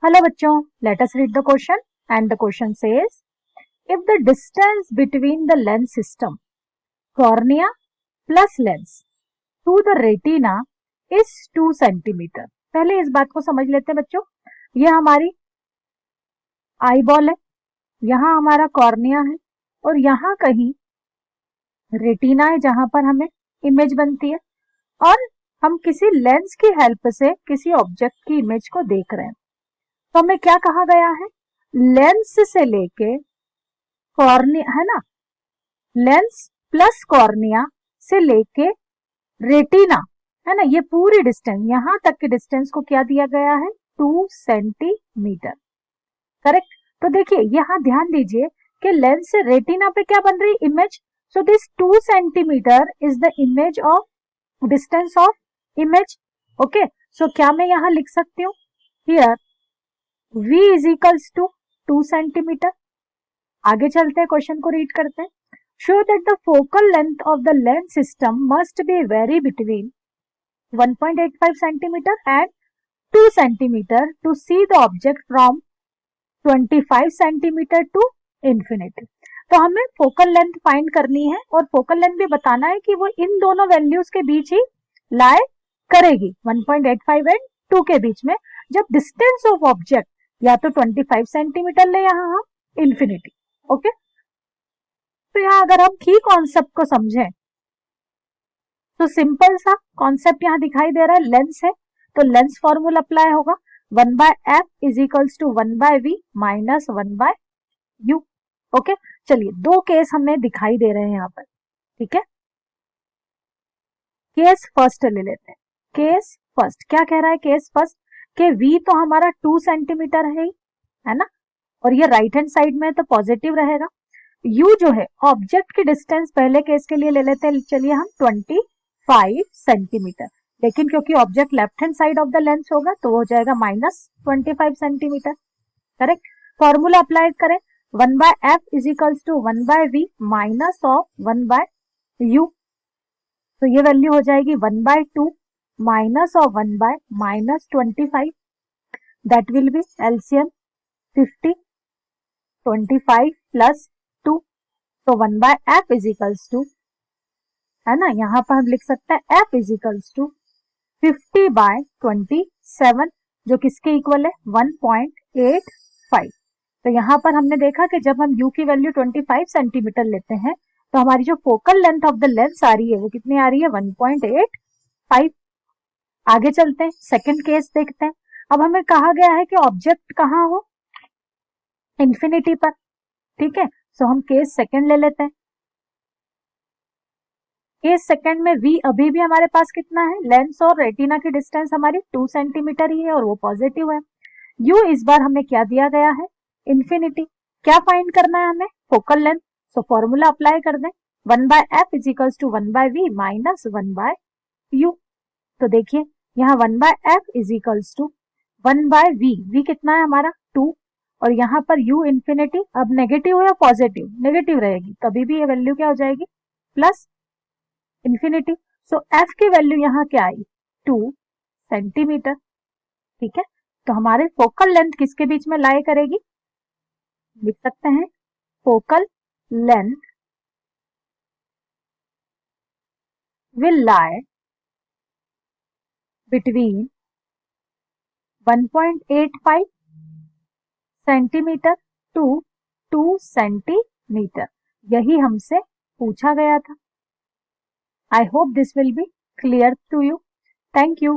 Hello बच्चों, let us read the question and the question says if the distance between the lens system cornea plus lens to the retina is 2 centimetre. पहले इस बात को समझ लेते हैं बच्चों। ये हमारी आई बॉल है, यहाँ हमारा कॉर्निया है और यहाँ कहीं रेटिना है जहां पर हमें इमेज बनती है और हम किसी लेंस की हेल्प से किसी ऑब्जेक्ट की इमेज को देख रहे हैं। तो हमें क्या कहा गया है, लेंस से लेके कॉर्निया है ना, लेंस प्लस कॉर्निया से लेके रेटिना है ना, ये पूरी डिस्टेंस यहां तक की डिस्टेंस को क्या दिया गया है, 2 सेंटीमीटर। करेक्ट। तो देखिए यहां ध्यान दीजिए कि लेंस से रेटिना पे क्या बन रही image. So this 2 centimetre is the image of distance of image. Okay, so क्या मैं यहां लिख सकती हूँ, here v is equals to 2 centimetre. आगे चलते हैं, क्वेश्चन को रीड करते हैं। Show that the focal length of the lens system must be very between 1.85 centimetre and 2 centimetre to see the object from 25 centimetre to infinity. तो हमें focal length find करनी है और फोकल लेंथ भी बताना है कि वो इन दोनों वैल्यूज के बीच ही लाई करेगी, 1.85 एंड 2 के बीच में, जब डिस्टेंस ऑफ ऑब्जेक्ट या तो 25 सेंटीमीटर ले यहाँ हम इंफिनिटी। ओके, तो यहाँ अगर हम की कॉन्सेप्ट को समझें तो सिंपल सा कॉन्सेप्ट यहाँ दिखाई दे रहा है, लेंस है तो लेंस फॉर्मूला अप्लाई होगा, 1/f is equals to 1/v minus 1/u। Okay, चलिए दो केस हमें दिखाई दे रहे हैं यहाँ पर, ठीक है। केस फर्स्ट ले लेते हैं। केस फर्स्ट क्या कह रहा है, केस फर्स्ट के v तो हमारा 2 सेंटीमीटर है ना, और ये राइट हैंड साइड में तो पॉजिटिव रहेगा। u जो है ऑब्जेक्ट की डिस्टेंस पहले केस के लिए ले लेते हैं, चलिए हम 25 सेंटीमीटर, लेकिन क्योंकि object left hand side of the lens होगा तो वो हो जाएगा -25 सेंटीमीटर। करेक्ट, फॉर्मूला अप्लाई करें, 1/f is equals to 1/v minus of 1/u। तो ये वैल्यू हो जाएगी 1/2 minus of 1/-25, that will be LCM 50, 25 plus 2, तो 1/f इज इक्वल्स टू, है ना, यहां पर हम लिख सकते हैं f इज इक्वल्स टू 50/27, जो किसके इक्वल है 1.85। तो यहां पर हमने देखा कि जब हम u की वैल्यू 25 सेंटीमीटर लेते हैं तो हमारी जो focal length of the lens आ रही है वो कितनी आ रही है, 1.85। आगे चलते हैं, सेकंड केस देखते हैं। अब हमें कहा गया है कि ऑब्जेक्ट कहाँ हो, इंफिनिटी पर, ठीक है। सो हम केस सेकंड ले लेते हैं। केस सेकंड में v अभी भी हमारे पास कितना है, लेंस और रेटिना की डिस्टेंस हमारी 2 सेंटीमीटर ही है और वो पॉजिटिव है। u इस बार हमें क्या दिया गया है, इंफिनिटी। क्या फाइंड करना है हमें, focal length. So formula apply कर दें, 1/f is equals to 1/v minus 1/u। तो देखिए यहाँ 1/f is equals to 1/v, v कितना है हमारा 2, और यहाँ पर u इंफिनिटी, अब नेगेटिव या पॉजिटिव, नेगेटिव रहेगी तभी भी ये वैल्यू क्या हो जाएगी, प्लस इंफिनिटी। सो f की वैल्यू यहाँ क्या आई, 2 सेंटीमीटर, ठीक है। तो हमारे फोकल लेंथ किसके बीच में लाई करेगी, लिख सकते हैं focal length will lie between 1.85 centimetre to 2 centimetre, यही हमसे पूछा गया था। I hope this will be clear to you. Thank you.